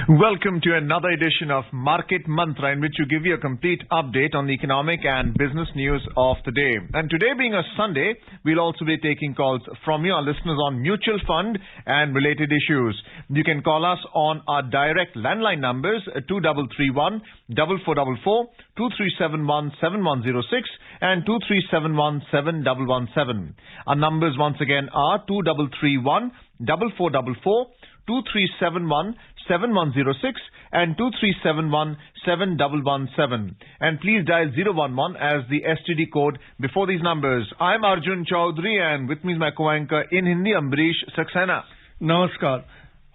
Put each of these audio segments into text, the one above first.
Welcome to another edition of Market Mantra, in which we give you a complete update on the economic and business news of the day. And today being a Sunday, we'll also be taking calls from you, our listeners, on mutual fund and related issues. You can call us on our direct landline numbers, 2331 4444, 2371 7106 and 2371 7117. Our numbers once again are 2331 4444, 2371 7106 and 2371 7117. And please dial 011 as the STD code before these numbers. I'm Arjun Chaudhary and with me is my co-anchor in Hindi, Ambrish Saxena. नमस्कार।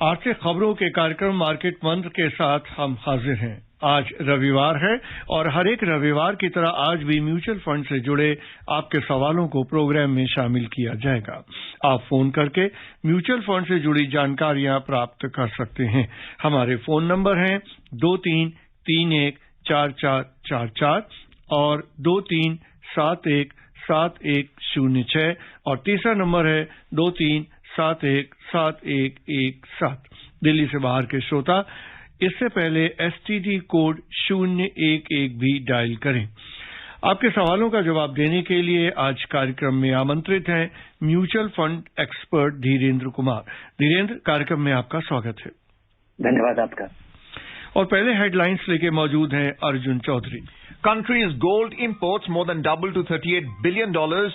आज के खबरों के कार्यक्रम market मंत्र के साथ हम हाजिर हैं। आज रविवार है और हर एक रविवार की तरह आज भी म्यूचुअल फंड से जुड़े आपके सवालों को प्रोग्राम में शामिल किया जाएगा। आप फोन करके म्यूचुअल फंड से जुड़ी जानकारियां प्राप्त कर सकते हैं। हमारे फोन नंबर हैं 23314444 और 23717106 और तीसरा नंबर है 23717117। दिल्ली से बाहर के श्रोता इससे पहले एसटीडी कोड 011 भी डायल करें। आपके सवालों का जवाब देने के लिए आज कार्यक्रम में आमंत्रित हैं mutual fund expert Dhirendra Kumar. Dhirendra, कार्यक्रम में आपका स्वागत है। धन्यवाद आपका। और पहले हेडलाइंस लेके मौजूद हैं Arjun Chaudhary. Country's gold imports more than doubled to $38 billion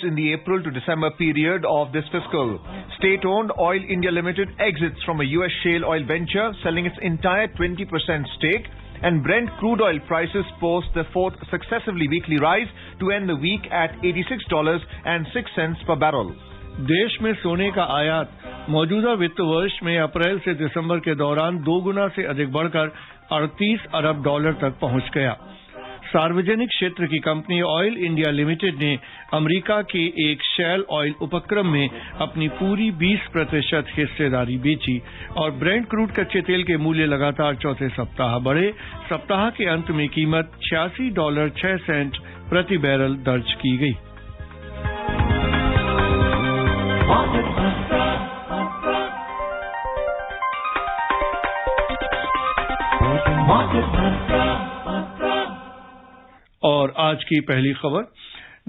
in the April to December period of this fiscal. State-owned Oil India Limited exits from a U.S. shale oil venture, selling its entire 20% stake, and Brent crude oil prices post the fourth successively weekly rise to end the week at $86.06 per barrel. देश में सोने का आयात मौजूदा वित्त वर्ष में अप्रैल से दिसंबर के दौरान 2 गुना से अधिक बढ़कर $38 अरब तक पहुंच गया। सार्वजनिक क्षेत्र की कंपनी ऑयल इंडिया लिमिटेड ने अमेरिका के एक शैल ऑयल उपक्रम में अपनी पूरी 20% हिस्सेदारी बेची और ब्रेंट क्रूड कच्चे तेल के मूल्य लगातार चौथे सप्ताह बढ़े। सप्ताह के अंत में कीमत $86.06 प्रति बैरल दर्ज की गई। और आज की पहली खबर,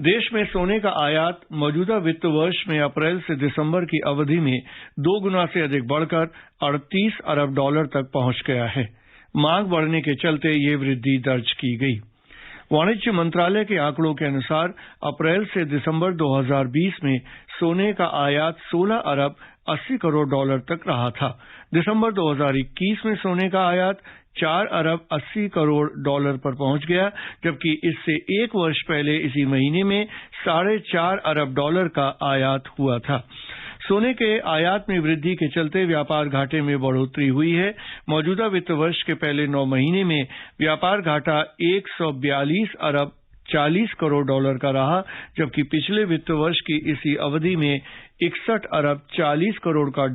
देश में सोने का आयात मौजूदा वित्त वर्ष में अप्रैल से दिसंबर की अवधि में 2 गुना से अधिक बढ़कर $38 अरब तक पहुंच गया है। मांग बढ़ने के चलते ये वृद्धि दर्ज की गई। वाणिज्य मंत्रालय के आंकड़ों के अनुसार अप्रैल से दिसंबर 2020 में सोने का आयात $16 अरब 80 करोड़ तक रहा था। दिसंबर 2021 में सोने का आयात $4 अरब 80 करोड़ पर पहुंच गया, जबकि इससे एक वर्ष पहले इसी महीने में $4.5 अरब का आयात हुआ था। सोने के आयात में वृद्धि के चलते व्यापार घाटे में बढ़ोतरी हुई है। मौजूदा वित्त वर्ष के पहले 9 महीने में व्यापार घाटा $142 अरब 40 करोड़ का रहा, जबकि पिछले वित्त वर्ष की इसी अवधि में 61 अरब 40 करोड़ का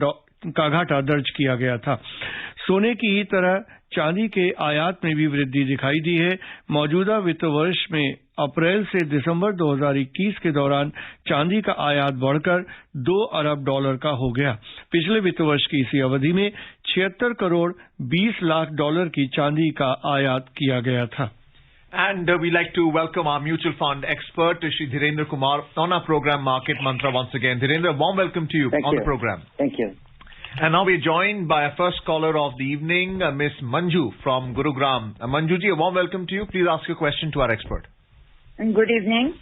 घाटा दर्ज किया गया था। सोने की ही तरह चांदी के आयात में भी वृद्धि दिखाई दी है। मौजूदा वित्त वर्ष में अप्रैल से दिसंबर 2021 के दौरान चांदी का आयात बढ़कर $2 अरब का हो गया। पिछले वित्त वर्ष की इसी अवधि में 76 करोड़ 20 लाख डॉलर की चांदी का आयात किया गया था। And we like to welcome our mutual fund expert, Shri Dhirendra Kumar, on our program Market Mantra once again. Dhirendra, a warm welcome to you on the program. Thank you. And now we're joined by our first caller of the evening, Miss Manju from Gurugram. Manju ji, a warm welcome to you. Please ask your question to our expert. Good evening.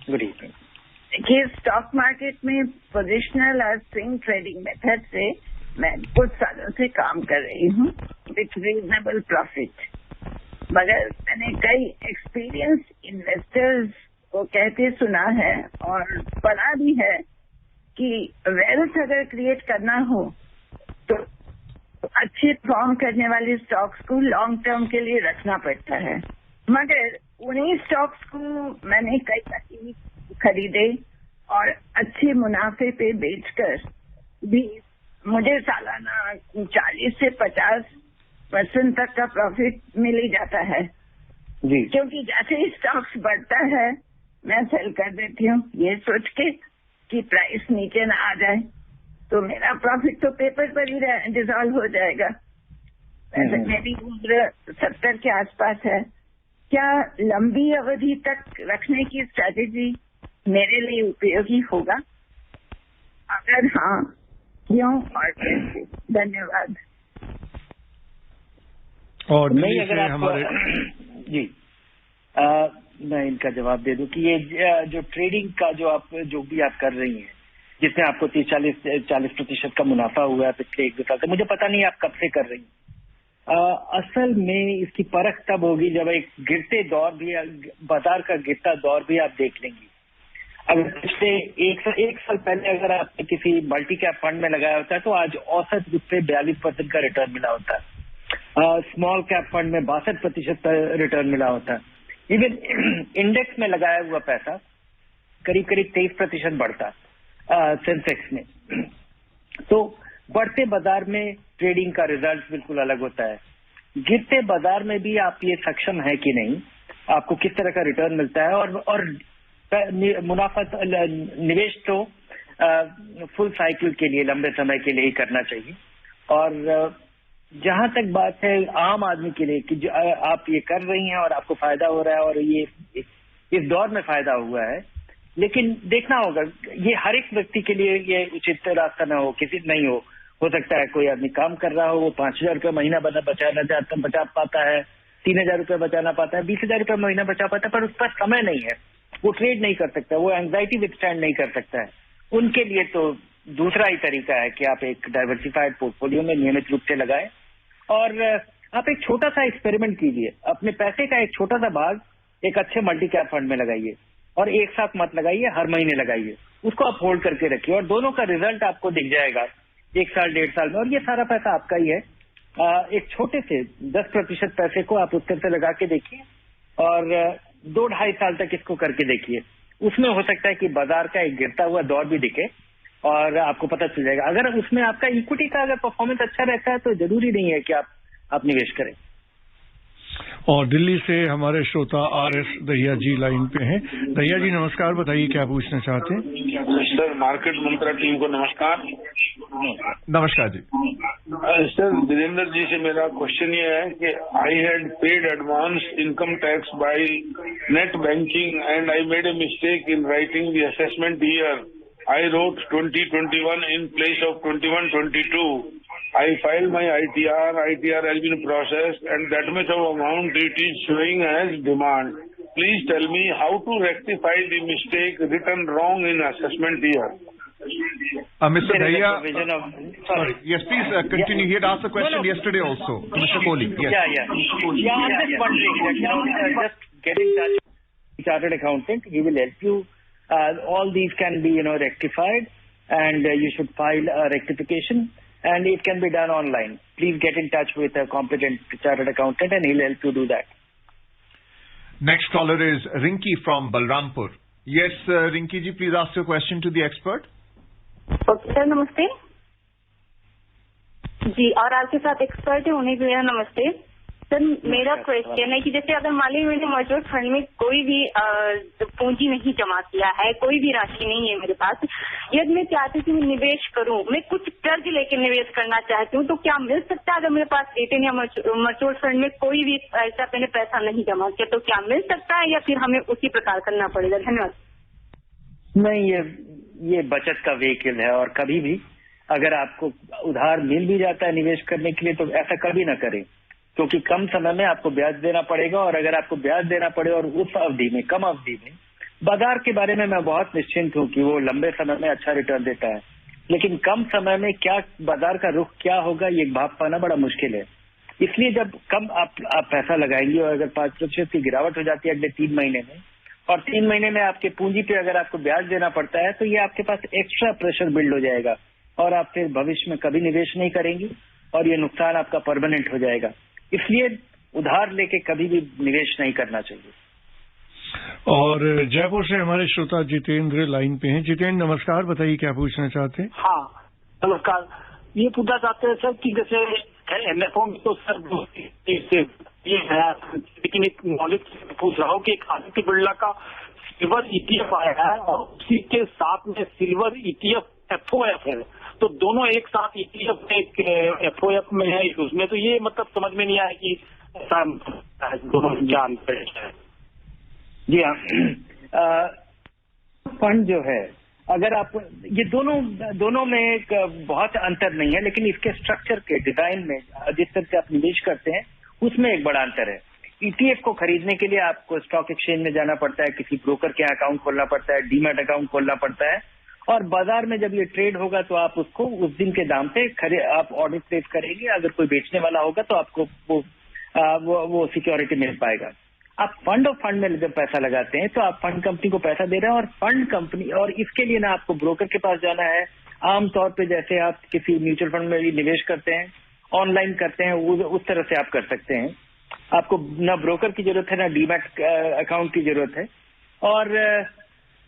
Good evening. देखिए, stock market में positional और swing trading method से मैं कुछ सालों से काम कर रही हूँ विथ रीजनेबल प्रॉफिट, मगर मैंने कई एक्सपीरियंस इन्वेस्टर्स को कहते सुना है और पढ़ा भी है कि वेल्थ अगर क्रिएट करना हो तो अच्छे फॉर्म करने वाले स्टॉक्स को लॉन्ग टर्म के लिए रखना पड़ता है। मगर उन्हीं स्टॉक्स को मैंने कई बार खरीदे और अच्छे मुनाफे पे बेचकर भी मुझे सालाना 40 से 50% तक का प्रॉफिट मिल ही जाता है जी। क्योंकि जैसे ही स्टॉक्स बढ़ता है मैं सेल कर देती हूँ, ये सोच के कि प्राइस नीचे ना आ जाए तो मेरा प्रॉफिट तो पेपर पर ही डिसॉल्व हो जाएगा। वैसे मेरी उम्र 70 के आसपास है। क्या लंबी अवधि तक रखने की स्ट्रैटेजी मेरे लिए उपयोगी होगा? अगर हाँ, क्यों और कैसे? धन्यवाद। और नहीं, अगर आप हमारे जी मैं इनका जवाब दे दूं कि ये जो ट्रेडिंग का जो भी आप कर रही हैं, जिसमें आपको 30-40% का मुनाफा हुआ है पिछले 1-2 साल से, मुझे पता नहीं आप कब से कर रही हैं। असल में इसकी परख तब होगी जब एक गिरते दौर भी, बाजार का गिरता दौर भी आप देख लेंगी। अगर पिछले एक साल पहले अगर आपने किसी मल्टी कैप फंड में लगाया होता है तो आज औसत रूप से 42% का रिटर्न मिला होता है। स्मॉल कैप फंड में 62% रिटर्न मिला होता है। इवन इंडेक्स में लगाया हुआ पैसा करीब 23% बढ़ता सेंसेक्स में। तो बढ़ते बाजार में ट्रेडिंग का रिजल्ट बिल्कुल अलग होता है। गिरते बाजार में भी आप ये सक्षम है कि नहीं, आपको किस तरह का रिटर्न मिलता है, और मुनाफा निवेश तो फुल साइकिल के लिए, लंबे समय के लिए ही करना चाहिए। और जहां तक बात है आम आदमी के लिए कि आप ये कर रही हैं और आपको फायदा हो रहा है और ये इस दौर में फायदा हुआ है, लेकिन देखना होगा ये हर एक व्यक्ति के लिए ये उचित रास्ता ना हो, किसी नहीं हो सकता है कोई आदमी काम कर रहा हो, वो 5,000 रुपये महीना बचा पाता है, 3,000 रुपये बचाना पाता है, 20,000 रुपये महीना बचा पाता है, पर उस पर समय नहीं है, वो ट्रेड नहीं कर सकता, वो एंग्जाइटी विथस्टैंड नहीं कर सकता है। उनके लिए तो दूसरा ही तरीका है कि आप एक डाइवर्सिफाइड पोर्टफोलियो में नियमित रूप से लगाएं और आप एक छोटा सा एक्सपेरिमेंट कीजिए। अपने पैसे का एक छोटा सा भाग एक अच्छे मल्टी कैप फंड में लगाइए और एक साथ मत लगाइए, हर महीने लगाइए, उसको आप होल्ड करके रखिए और दोनों का रिजल्ट आपको दिख जाएगा 1 साल 1.5 साल में, और ये सारा पैसा आपका ही है। एक छोटे से 10% पैसे को आप उस तरह से लगा के देखिए और 2-2.5 साल तक इसको करके देखिए। उसमें हो सकता है कि बाजार का एक गिरता हुआ दौर भी दिखे और आपको पता चल जाएगा। अगर उसमें आपका इक्विटी का अगर परफॉर्मेंस अच्छा रहता है तो जरूरी नहीं है कि आप निवेश करें। और दिल्ली से हमारे श्रोता RS दहिया जी लाइन पे हैं। दहिया जी नमस्कार, बताइए क्या पूछना चाहते हैं? सर, मार्केट मंत्रा टीम को नमस्कार। नमस्कार जी। सर, वीरेंद्र जी से मेरा क्वेश्चन ये है कि I had paid advance income tax by net banking and I made a mistake in writing the assessment year. I wrote 2021 in place of 21-22. I filed my ITR. ITR has been processed and that much of amount it is showing as demand. Please tell me how to rectify the mistake written wrong in assessment year. Mr. Dahiya, sorry. Yes, please continue. He had asked a question yesterday also. Mr. Kohli. Yes. Yeah, I'm just wondering that, just get in touch with the chartered accountant. He will help you. All these can be, rectified, and you should file a rectification, and it can be done online. Please get in touch with a competent chartered accountant, and he'll help you do that. Next caller is Rinki from Balrampur. Yes, Rinki ji, please ask your question to the expert. Okay sir, नमस्ते जी। और आपके साथ expert है, उन्हें भी मेरा नमस्ते। Sir, मेरा क्वेश्चन है कि जैसे अगर मान लीजिए मैंने म्यूचुअल फंड में कोई भी पूंजी नहीं जमा किया है, कोई भी राशि नहीं है मेरे पास, यदि मैं चाहती हूँ कि मैं निवेश करूँ, मैं कुछ कर्ज लेकर निवेश करना चाहती हूँ, तो क्या मिल सकता है? अगर मेरे पास रिटेन या म्यूचुअल फंड में कोई भी ऐसा मैंने पैसा नहीं जमा किया तो क्या मिल सकता है, या फिर हमें उसी प्रकार करना पड़ेगा? धन्यवाद। नहीं, ये बचत का व्हीकल है और कभी भी अगर आपको उधार मिल भी जाता है निवेश करने के लिए तो ऐसा कभी ना करें, क्योंकि कम समय में आपको ब्याज देना पड़ेगा। और अगर आपको ब्याज देना पड़े और उस अवधि में, कम अवधि में, बाजार के बारे में मैं बहुत निश्चिंत हूं कि वो लंबे समय में अच्छा रिटर्न देता है, लेकिन कम समय में क्या बाजार का रुख क्या होगा ये भाप पाना बड़ा मुश्किल है। इसलिए जब कम आप पैसा लगाएंगे और अगर 5% की गिरावट हो जाती है अगले 3 महीने में, और 3 महीने में आपके पूंजी पे अगर आपको ब्याज देना पड़ता है, तो ये आपके पास एक्स्ट्रा प्रेशर बिल्ड हो जाएगा और आप फिर भविष्य में कभी निवेश नहीं करेंगे और ये नुकसान आपका परमानेंट हो जाएगा। इसलिए उधार लेके कभी भी निवेश नहीं करना चाहिए। और जयपुर से हमारे श्रोता जितेंद्र लाइन पे हैं। जितेंद्र नमस्कार, बताइए क्या पूछना चाहते हैं? हाँ नमस्कार, ये पूछना चाहते हैं सर कि जैसे NFO में तो सर ये है, लेकिन एक नॉलेज पूछ रहा हूँ कि एक आदित्य बिरला का सिल्वर ETF आया है और उसी के साथ में सिल्वर ETF FOF है, तो दोनों एक साथ ETF में FOF में है उसमें, तो ये मतलब समझ में नहीं आया कि ऐसा दोनों क्या अंतर है। जी हाँ, फंड जो है, अगर आप ये दोनों में एक बहुत अंतर नहीं है, लेकिन इसके स्ट्रक्चर के डिजाइन में जिस तरह से आप निवेश करते हैं उसमें एक बड़ा अंतर है। ETF को खरीदने के लिए आपको स्टॉक एक्सचेंज में जाना पड़ता है, किसी ब्रोकर के यहाँ अकाउंट खोलना पड़ता है, डीमैट अकाउंट खोलना पड़ता है, और बाजार में जब ये ट्रेड होगा तो आप उसको उस दिन के दाम पे आप ऑर्डर प्लेस करेंगे। अगर कोई बेचने वाला होगा तो आपको वो सिक्योरिटी मिल पाएगा। आप फंड ऑफ फंड में जब पैसा लगाते हैं तो आप फंड कंपनी को पैसा दे रहे हैं, और फंड कंपनी, और इसके लिए ना आपको ब्रोकर के पास जाना है। आमतौर पे जैसे आप किसी म्यूचुअल फंड में निवेश करते हैं, ऑनलाइन करते हैं, उस तरह से आप कर सकते हैं। आपको ना ब्रोकर की जरूरत है, ना डीमैट अकाउंट की जरूरत है। और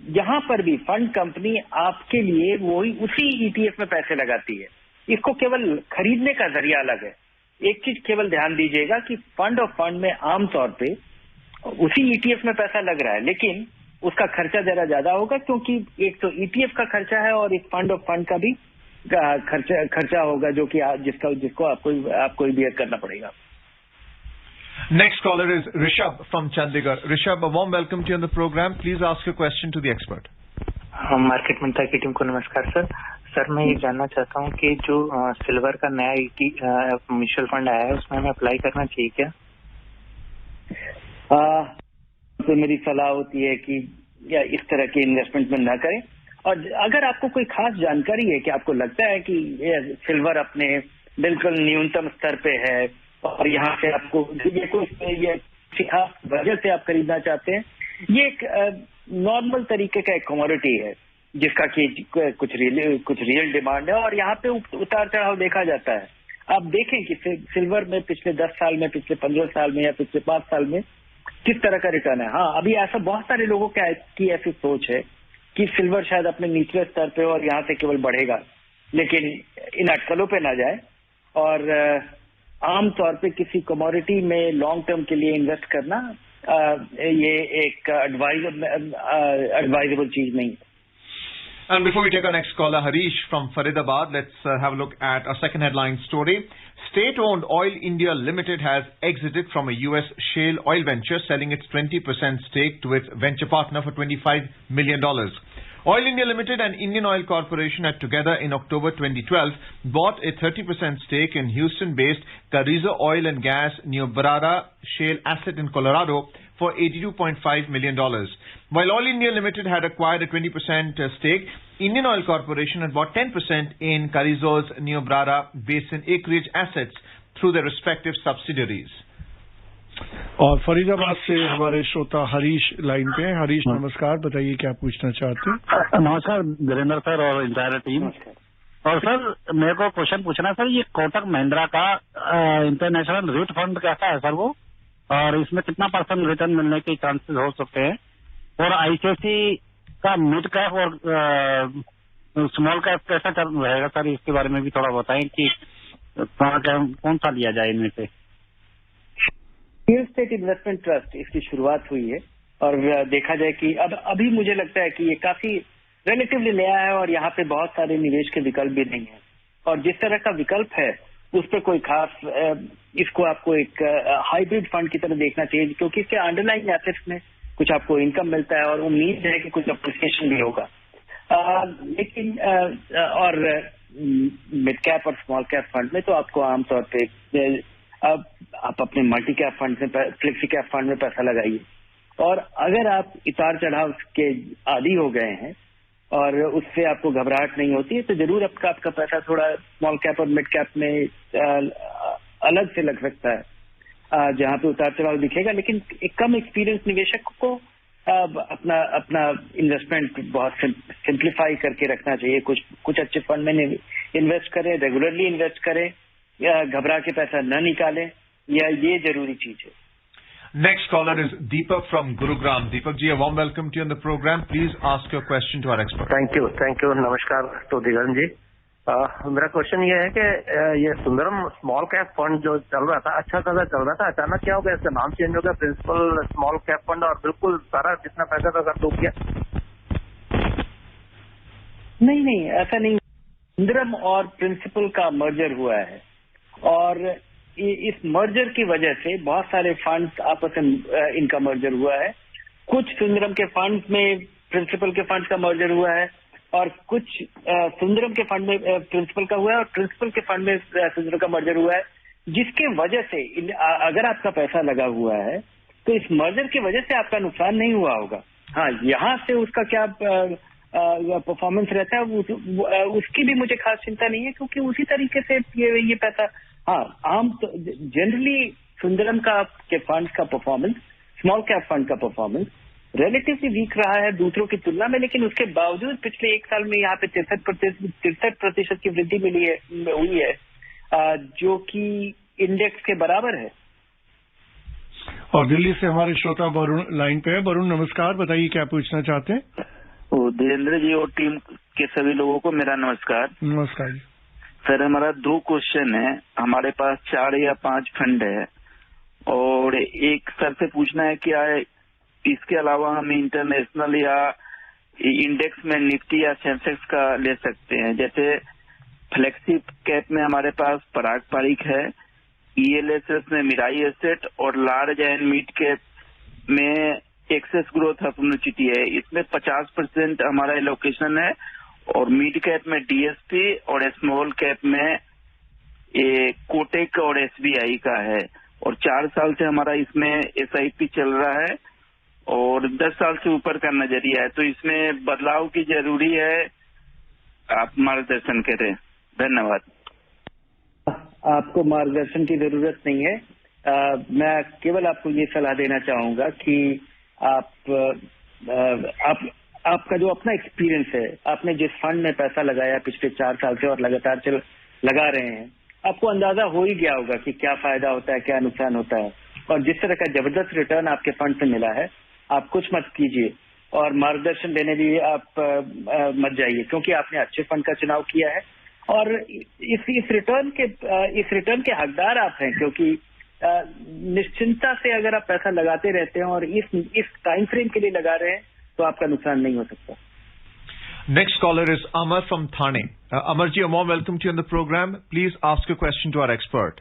यहाँ पर भी फंड कंपनी आपके लिए वही उसी ETF में पैसे लगाती है। इसको केवल खरीदने का जरिया अलग है। एक चीज केवल ध्यान दीजिएगा कि फंड ऑफ फंड में आमतौर पे उसी ETF में पैसा लग रहा है, लेकिन उसका खर्चा जरा ज्यादा होगा, क्योंकि एक तो ETF का खर्चा है और एक फंड ऑफ फंड का भी खर्चा होगा, जो कि जिसको आपको बियर करना पड़ेगा। Next caller is Rishabh from Chandigarh. Rishabh, a warm welcome to you on the program. Please ask your question to the expert. Market Mantra की टीम को नमस्कार सर। सर मैं ये जानना चाहता हूँ कि जो सिल्वर का नया म्यूचुअल फंड आया है उसमें हमें अप्लाई करना चाहिए क्या? तो मेरी सलाह होती है कि या इस तरह के इन्वेस्टमेंट में ना करें। और अगर आपको कोई खास जानकारी है कि आपको लगता है कि सिल्वर अपने बिल्कुल न्यूनतम स्तर पे है और यहाँ से आपको ये खास वजह से आप खरीदना चाहते हैं, ये एक नॉर्मल तरीके का एक कमोडिटी है जिसका कि कुछ रियल डिमांड है, और यहाँ पे उतार चढ़ाव देखा जाता है। आप देखें कि सिल्वर में पिछले 10 साल में, पिछले 15 साल में या पिछले 5 साल में किस तरह का रिटर्न है। हाँ, अभी ऐसा बहुत सारे लोगों की ऐसी सोच है कि सिल्वर शायद अपने निचले स्तर पे और यहाँ से केवल बढ़ेगा, लेकिन इन अटकलों पे ना जाए और आमतौर पे किसी कमोडिटी में लॉन्ग टर्म के लिए इन्वेस्ट करना ये एक एडवाइजेबल चीज नहीं है। And before we take our next caller, Harish from Faridabad, let's have a look at our second headline story. State-owned Oil India Limited has exited from a US shale oil venture, selling its 20% stake to its venture partner for $25 million. Oil India Limited and Indian Oil Corporation had together in October 2012 bought a 30% stake in Houston-based Carrizo Oil and Gas Niobrara shale asset in Colorado for $82.5 million. While Oil India Limited had acquired a 20% stake, Indian Oil Corporation had bought 10% in Carrizo's Niobrara Basin acreage assets through their respective subsidiaries. और फरीदाबाद से हमारे श्रोता Harish line पे हैं। हरीश नमस्कार, बताइए क्या पूछना चाहते हैं। नमस्कार वीरेंद्र सर और इंटायर टीम। और सर मेरे को क्वेश्चन पूछना सर, ये कोटक महिंद्रा का इंटरनेशनल रेट फंड कैसा है सर वो, और इसमें कितना % रिटर्न मिलने के चांसेस हो सकते हैं, और आईसीआईसी का मिड कैप और स्मॉल कैप कैसा रहेगा सर, इसके बारे में भी थोड़ा बताएं कि कौन सा लिया जाए इनमें से। रियल स्टेट इन्वेस्टमेंट ट्रस्ट इसकी शुरुआत हुई है, और देखा जाए कि अभी मुझे लगता है कि ये काफी रिलेटिवली नया है और यहाँ पे बहुत सारे निवेश के विकल्प भी नहीं है, और जिस तरह का विकल्प है उस पर कोई खास इसको आपको एक हाइब्रिड फंड की तरह देखना चाहिए, क्योंकि इसके अंडरलाइंग एसेट्स में कुछ आपको इनकम मिलता है और उम्मीद है कि कुछ अप्रिसिएशन भी होगा। लेकिन और मिड कैप और स्मॉल कैप फंड में तो आपको आमतौर पे आप अपने मल्टी कैप फंड में, फ्लेक्सी कैप फंड में पैसा लगाइए, और अगर आप उतार चढ़ाव के आदी हो गए हैं और उससे आपको घबराहट नहीं होती है तो जरूर आपका पैसा थोड़ा स्मॉल कैप और मिड कैप में अलग से लग सकता है, जहां पे उतार चढ़ाव दिखेगा। लेकिन एक कम एक्सपीरियंस निवेशक को अपना इन्वेस्टमेंट बहुत सिंप्लीफाई करके रखना चाहिए। कुछ अच्छे फंड में इन्वेस्ट करें, रेगुलरली इन्वेस्ट करें, या घबरा के पैसा न निकालें, या ये जरूरी चीज है। Next caller is Deepak from Gurugram. Deepak ji, a warm welcome to you on the program. Please ask your question to our expert. Thank you. नमस्कार तो दिगन जी। मेरा क्वेश्चन ये है कि ये सुंदरम स्मॉल कैप फंड जो चल रहा था, अच्छा खासा चल रहा था, अचानक क्या हो गया, इसका नाम चेंज हो गया, प्रिंसिपल स्मॉल कैप फंड, और बिल्कुल सारा जितना पैसा था सब डूब गया। नहीं, ऐसा नहीं। सुंदरम और प्रिंसिपल का मर्जर हुआ है और इस मर्जर की वजह से बहुत सारे फंड्स आपस में इनका मर्जर हुआ है। कुछ सुंदरम के फंड्स में प्रिंसिपल के फंड्स का मर्जर हुआ है और कुछ सुंदरम के फंड में प्रिंसिपल का हुआ है और प्रिंसिपल के फंड में सुंदरम का मर्जर हुआ है, जिसके वजह से अगर आपका पैसा लगा हुआ है तो इस मर्जर की वजह से आपका नुकसान नहीं हुआ होगा। हाँ, यहाँ से उसका क्या परफॉर्मेंस रहता है उसकी भी मुझे खास चिंता नहीं है, क्योंकि उसी तरीके से ये पैसा, हाँ, आम तो जनरली सुंदरम के फंड का परफॉर्मेंस, स्मॉल कैप फंड का परफॉर्मेंस रिलेटिवली वीक रहा है दूसरों की तुलना में, लेकिन उसके बावजूद पिछले एक साल में यहाँ पे 63% की वृद्धि हुई है, जो कि इंडेक्स के बराबर है। और दिल्ली से हमारे श्रोता वरुण लाइन पे है। वरुण नमस्कार, बताइए क्या पूछना चाहते हैं। धीरेन्द्र जी और टीम के सभी लोगों को मेरा नमस्कार। नमस्कार जी। सर, हमारा 2 क्वेश्चन है। हमारे पास 4 या 5 फंड है और एक सर से पूछना है कि इसके अलावा हम इंटरनेशनल या इंडेक्स में निफ्टी या सेंसेक्स का ले सकते हैं। जैसे फ्लेक्सी कैप में हमारे पास पराग पारिक है, ELSS में मिराई एसेट और लार्ज एंड मिड कैप में एक्सेस ग्रोथ अपॉर्चुनिटी है। इसमें 50% हमारा एलोकेशन है और मिड कैप में DSP और स्मॉल कैप में कोटेक और SBI का है और 4 साल से हमारा इसमें SIP चल रहा है और 10 साल से ऊपर का नजरिया है, तो इसमें बदलाव की जरूरी है, आप मार्गदर्शन करें। धन्यवाद। आपको मार्गदर्शन की जरूरत नहीं है। मैं केवल आपको ये सलाह देना चाहूंगा कि आपका जो अपना एक्सपीरियंस है, आपने जिस फंड में पैसा लगाया पिछले 4 साल से और लगातार लगा रहे हैं, आपको अंदाजा हो ही गया होगा कि क्या फायदा होता है, क्या नुकसान होता है। और जिस तरह का जबरदस्त रिटर्न आपके फंड से मिला है, आप कुछ मत कीजिए और मार्गदर्शन देने भी आप मत जाइए, क्योंकि आपने अच्छे फंड का चुनाव किया है और इस रिटर्न के हकदार आप हैं, क्योंकि निश्चिंता से अगर आप पैसा लगाते रहते हैं और इस टाइम फ्रेम के लिए लगा रहे हैं तो आपका नुकसान नहीं हो सकता। Next caller is Amar from Thane. Amarji, a warm welcome to you on the program. Please ask your question to our expert.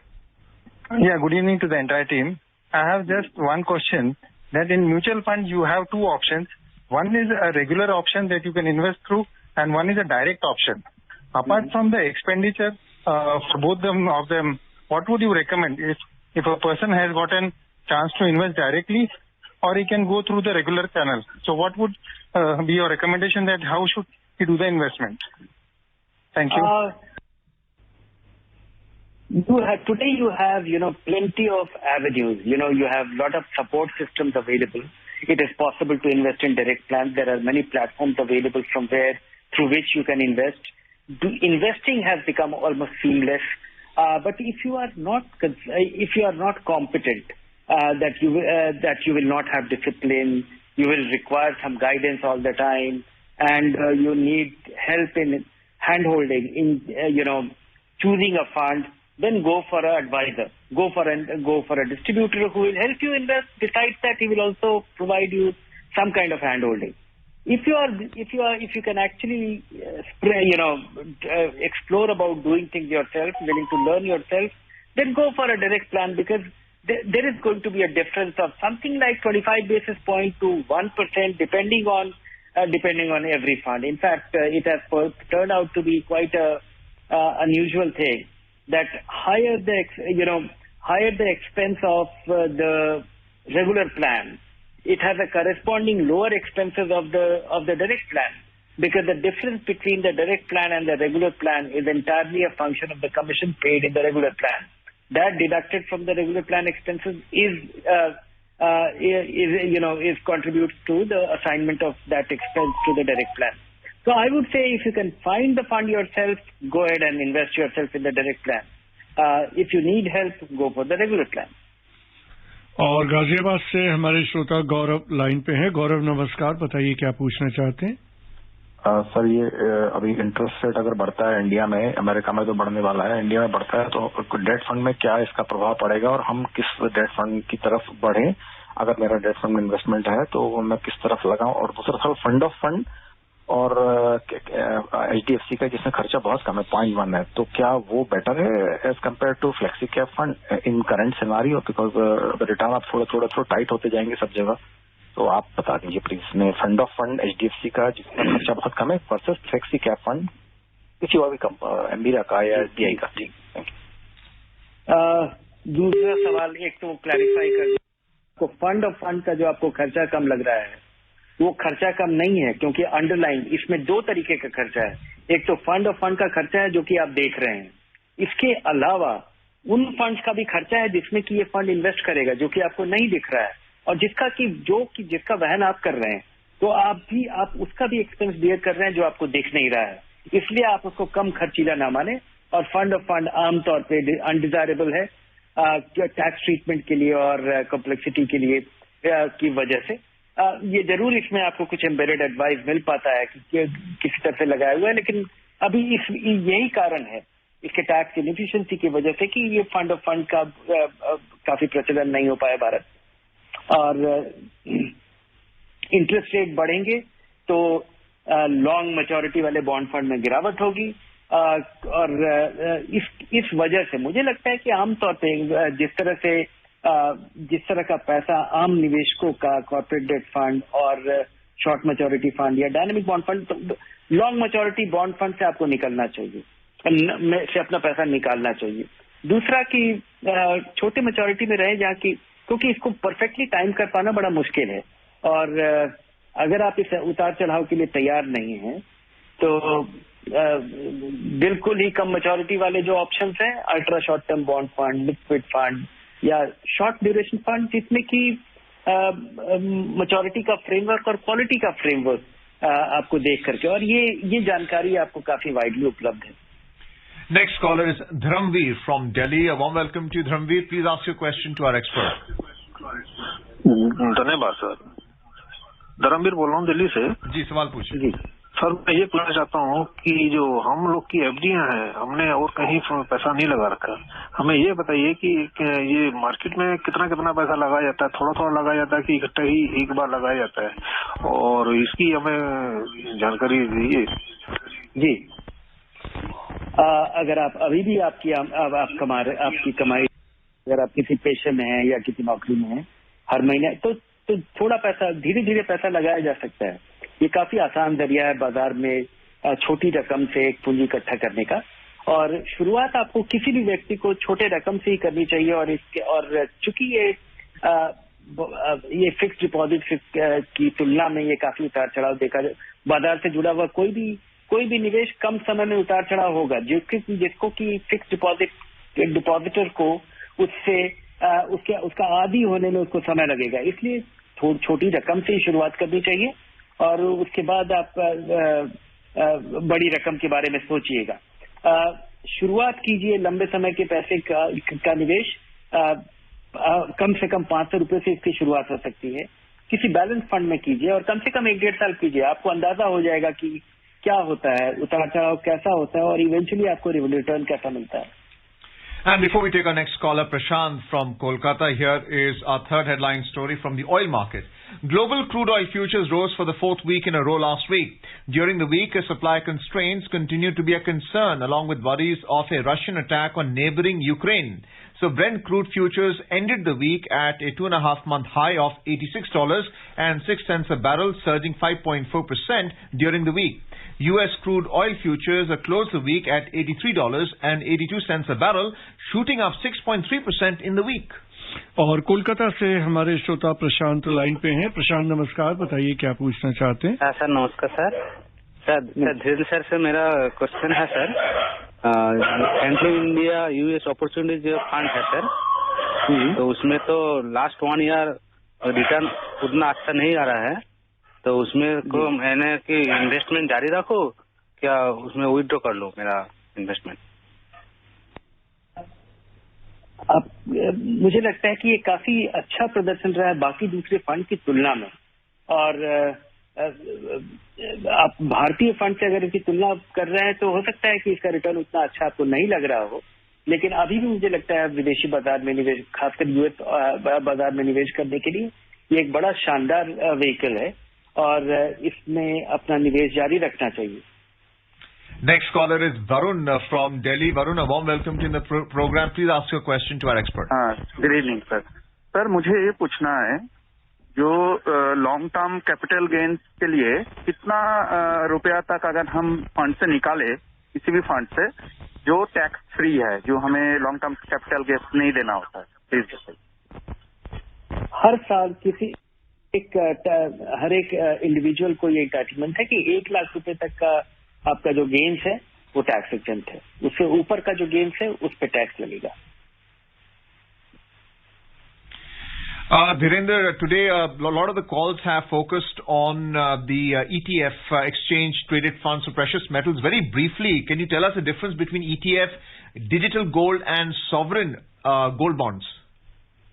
Yeah, good evening to the entire team. I have just one question, that in mutual funds you have 2 options. One is a regular option that you can invest through and one is a direct option. Apart from the expenditure for both of them, what would you recommend if a person has gotten chance to invest directly or he can go through the regular channel? So what would be your recommendation, that how should he do the investment? Thank you. Today you have, plenty of avenues. You have a lot of support systems available. It is possible to invest in direct plans. There are many platforms available through which you can invest. Investing has become almost seamless. But if you are not competent, that you will not have discipline, you will require some guidance all the time, and you need help in hand-holding in choosing a fund, then go for an advisor, go for a distributor who will help you invest. Besides that, he will also provide you some kind of hand-holding. If you can actually explore about doing things yourself, willing to learn yourself, then go for a direct plan, because there is going to be a difference of something like 25 basis points to 1%, depending on every fund. In fact, it has turned out to be quite a unusual thing, that higher the expense of the regular plan, it has a corresponding lower expenses of the direct plan, because the difference between the direct plan and the regular plan is entirely a function of the commission paid in the regular plan. That deducted from the regular plan expenses is contributes to the assignment of that expense to the direct plan. So I would say, if you can find the fund yourself, go ahead and invest yourself in the direct plan. If you need help, go for the regular plan. और गाजियाबाद से हमारे श्रोता गौरव line पे हैं। गौरव नमस्कार, बताइए क्या पूछना चाहते हैं। सर, ये अभी इंटरेस्ट रेट अगर बढ़ता है इंडिया में, अमेरिका में तो बढ़ने वाला है, इंडिया में बढ़ता है, तो डेट फंड में क्या इसका प्रभाव पड़ेगा और हम किस डेट फंड की तरफ बढ़ें? अगर मेरा डेट फंड में इन्वेस्टमेंट है तो मैं किस तरफ लगाऊं? और दूसरा सर, फंड ऑफ फंड और HDFC का जिसमें खर्चा बहुत कम है 0.1 है, तो क्या वो बेटर है as compare to flexi cap fund in current scenario? Because return आप थोड़ा टाइट होते जाएंगे सब जगह, तो आप बता दीजिए प्लीज। में फंड ऑफ फंड HDFC का जिसमें खर्चा बहुत कम है वर्सेस फ्लेक्सी कैप फंड किसी और भी एम्बीरा का या SBI का। जी थैंक यू। दूसरा सवाल एक तो क्लैरिफाई कर, तो फंड ऑफ फंड का जो आपको खर्चा कम लग रहा है वो खर्चा कम नहीं है, क्योंकि अंडरलाइन इसमें दो तरीके का खर्चा है। एक तो फंड ऑफ फंड का खर्चा है जो कि आप देख रहे हैं, इसके अलावा उन फंड्स का भी खर्चा है जिसमें कि ये फंड इन्वेस्ट करेगा जो कि आपको नहीं दिख रहा है और जिसका वहन आप कर रहे हैं, तो आप उसका भी एक्सपेंस बियर कर रहे हैं जो आपको दिख नहीं रहा है, इसलिए आप उसको कम खर्चीला ना माने। और फंड ऑफ फंड आमतौर पर अनडिजायरेबल है टैक्स ट्रीटमेंट के लिए और कॉम्प्लेक्सिटी के लिए की वजह से। ये जरूर इसमें आपको कुछ एम्बेडेड एडवाइस मिल पाता है कि किसी तरह से लगाया हुआ है, लेकिन अभी यही कारण है इसके टैक्स इनएफिशिएंसी की वजह से कि ये फंड ऑफ फंड का काफी प्रचलन नहीं हो पाया भारत। और इंटरेस्ट रेट बढ़ेंगे तो लॉन्ग मैच्योरिटी वाले बॉन्ड फंड में गिरावट होगी, और इस वजह से मुझे लगता है कि आमतौर पे जिस तरह का पैसा आम निवेशकों का कॉर्पोरेट डेट फंड और शॉर्ट मैच्योरिटी फंड या डायनेमिक बॉन्ड फंड, तो लॉन्ग मैच्योरिटी बॉन्ड फंड से आपको निकलना चाहिए, से अपना पैसा निकालना चाहिए। दूसरा कि छोटे मैच्योरिटी में रहे जहाँ की, क्योंकि इसको परफेक्टली टाइम कर पाना बड़ा मुश्किल है, और अगर आप इस उतार चढ़ाव के लिए तैयार नहीं हैं तो बिल्कुल ही कम मैच्योरिटी वाले जो ऑप्शंस हैं, ultra short term bond fund, liquid fund या शॉर्ट ड्यूरेशन फंड, जिसमें कि मैच्योरिटी का फ्रेमवर्क और क्वालिटी का फ्रेमवर्क आपको देख करके, और ये जानकारी आपको काफी वाइडली उपलब्ध है। Next caller is Dhramveer from Delhi. A warm welcome to you, Dhramveer. Please ask your question to our expert. धन्यवाद सर। धर्मवीर बोल रहा हूँ दिल्ली से। जी सवाल पूछिए। जी सर, मैं ये पूछना चाहता हूँ कि जो हम लोग की एफडीआं हैं, हमने और कहीं पैसा नहीं लगा रखा, हमें ये बताइए कि ये मार्केट में कितना कितना पैसा लगाया जाता है, थोड़ा थोड़ा लगाया जाता है कि इकट्ठा ही एक बार लगाया जाता है, और इसकी हमें जानकारी दीजिए। जी अगर आप अभी भी आपकी कमाई, अगर आप किसी पेशे में हैं या किसी नौकरी में हैं हर महीने, तो थोड़ा पैसा धीरे धीरे पैसा लगाया जा सकता है। ये काफी आसान जरिया है बाजार में छोटी रकम से एक पूंजी इकट्ठा करने का, और शुरुआत आपको किसी भी व्यक्ति को छोटे रकम से ही करनी चाहिए। और चूंकि ये फिक्स डिपॉजिट की तुलना में ये काफी उतार चढ़ाव देखा, बाजार से जुड़ा हुआ कोई भी निवेश कम समय में उतार चढ़ाव होगा, जिसको कि फिक्स डिपॉजिटर को उसका आदी होने में उसको समय लगेगा, इसलिए छोटी रकम से ही शुरुआत करनी चाहिए, और उसके बाद आप बड़ी रकम के बारे में सोचिएगा। शुरुआत कीजिए लंबे समय के पैसे का निवेश, कम से कम 500 रुपए से इसकी शुरुआत हो सकती है। किसी बैलेंस फंड में कीजिए और कम से कम 1-1.5 साल कीजिए, आपको अंदाजा हो जाएगा कि क्या होता है, उतार चढ़ाव कैसा होता है, और इवेंचुअली आपको रिटर्न कैसा मिलता है। And before we take our next caller, Prashant from Kolkata, here is our third headline story from the oil market. Global crude oil futures rose for the fourth week in a row last week. During the week, supply constraints continued to be a concern, along with worries of a Russian attack on neighboring Ukraine. So Brent crude futures ended the week at a 2.5-month high of $86.06 a barrel, surging 5.4% during the week. U.S. crude oil futures closed the week at $83.82 a barrel, shooting up 6.3% in the week. और कोलकाता से हमारे श्रोता प्रशांत line पे हैं। प्रशांत नमस्कार, बताइए क्या पूछना चाहते हैं। सर नमस्कार सर। धीरेन्द्र सर से मेरा क्वेश्चन है सर, एंट्रो इंडिया यूएस अपॉर्चुनिटी जो फंड है सर, तो उसमें तो लास्ट 1 ईयर रिटर्न उतना अच्छा नहीं आ रहा है, तो उसमें को मैंने कि इन्वेस्टमेंट जारी रखो क्या उसमें विड्रॉ कर लो मेरा इन्वेस्टमेंट? अब मुझे लगता है कि ये काफी अच्छा प्रदर्शन रहा है बाकी दूसरे फंड की तुलना में, और आप भारतीय फंड से अगर इसकी तुलना कर रहे हैं तो हो सकता है कि इसका रिटर्न उतना अच्छा आपको नहीं लग रहा हो, लेकिन अभी भी मुझे लगता है विदेशी बाजार में निवेश, खासकर यूएस बाजार में निवेश करने के लिए ये एक बड़ा शानदार व्हीकल है। और इसमें अपना निवेश जारी रखना चाहिए। Next caller is Varun from Delhi. Varun, a warm welcome to the program. Please ask your question to our expert. Good evening sir. Sir मुझे ये पूछना है, जो लॉन्ग टर्म कैपिटल गेन्स के लिए कितना रुपया तक अगर हम फंड से निकाले, किसी भी फंड से, जो टैक्स फ्री है, जो हमें लॉन्ग टर्म कैपिटल गेन्स नहीं देना होता है, प्लीज बताइए। हर साल हर एक इंडिविजुअल को ये एंटाइटलमेंट है कि 1 लाख रुपए तक का आपका जो गेन्स है वो टैक्स एग्जेम्प्ट है, उससे ऊपर का जो गेन्स है उस पे टैक्स लगेगा। Dhirendra, today a lot of the calls have focused on the ETF, exchange traded funds for precious metals. Very briefly, can you tell us the difference between ETF, digital gold and sovereign gold bonds?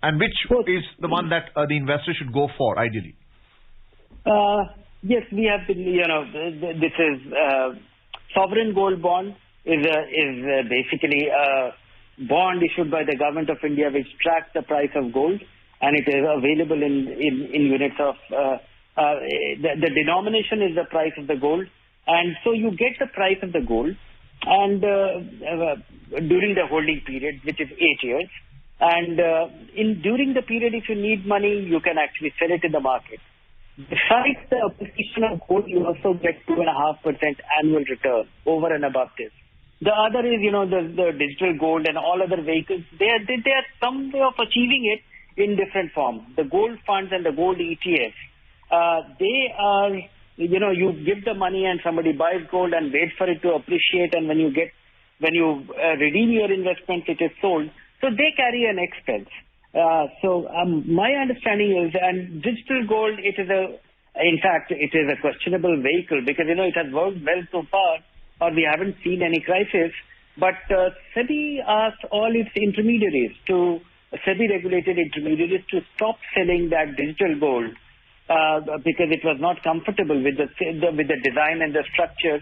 And which is the one that the investor should go for ideally? Yes, we have been, this is sovereign gold bond is basically a bond issued by the government of India which tracks the price of gold, and it is available in units of, the denomination is the price of the gold, and so you get the price of the gold and during the holding period, which is 8 years, and during the period if you need money, you can actually sell it in the market. Besides the appreciation of gold, you also get 2.5% annual return over and above this. The other is, the digital gold and all other vehicles. They are some way of achieving it in different forms. The gold funds and the gold ETFs, they are, you give the money and somebody buys gold and waits for it to appreciate, and when you redeem your investment, it is sold. So they carry an expense. My understanding is, and digital gold, in fact, it is a questionable vehicle because, it has worked well so far, or we haven't seen any crisis. But SEBI asked all its intermediaries SEBI-regulated intermediaries to stop selling that digital gold because it was not comfortable with the design and the structure.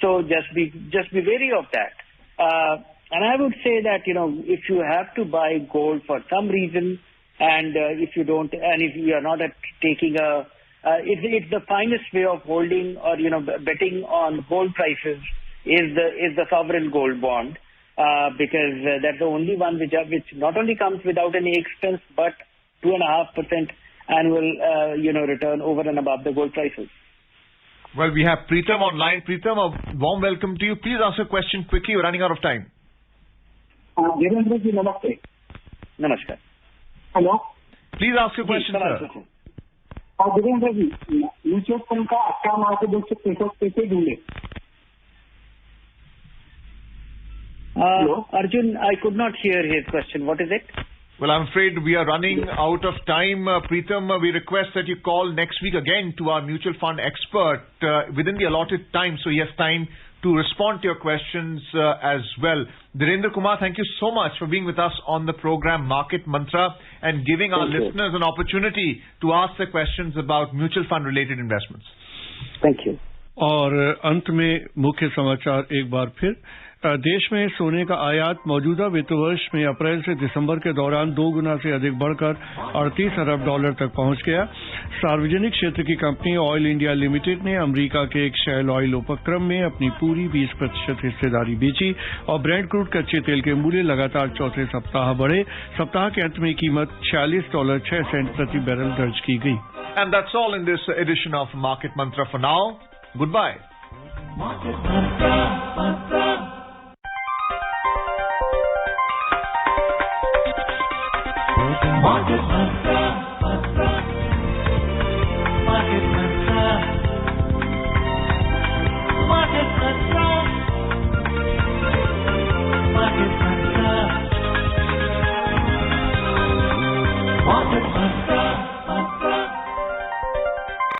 So just be wary of that. And I would say that, if you have to buy gold for some reason, and if you are not taking it's the finest way of holding or, betting on gold prices is the sovereign gold bond, because that's the only one which not only comes without any expense, but 2.5% annual, return over and above the gold prices. Well, we have Preetham online. Preetham, a warm welcome to you. Please ask a question quickly. We're running out of time. Dhirendra ji, namaste. Namaskar. Hello. Please ask your question, sir. Dhirendra ji, mutual fund का अच्छा मार्गदर्शक कैसे ढूंढे? Arjun, I could not hear his question. What is it? Well, I'm afraid we are running out of time. Preetham, we request that you call next week again to our mutual fund expert within the allotted time, so he has time to respond to your questions as well. Dhirendra Kumar, thank you so much for being with us on the program Market Mantra and giving our listeners an opportunity to ask their questions about mutual fund related investments. Thank you. और अंत में मुख्य समाचार एक बार फिर। देश में सोने का आयात मौजूदा वित्त वर्ष में अप्रैल से दिसंबर के दौरान 2 गुना से अधिक बढ़कर $38 अरब तक पहुंच गया। सार्वजनिक क्षेत्र की कंपनी ऑयल इंडिया लिमिटेड ने अमेरिका के एक शैल ऑयल उपक्रम में अपनी पूरी 20% हिस्सेदारी बेची और ब्रेंट क्रूड कच्चे तेल के मूल्य लगातार चौथे सप्ताह बढ़े। सप्ताह के अंत में कीमत $46.06 प्रति बैरल दर्ज की गई। And that's all in this edition of Market Mantra for now. Goodbye.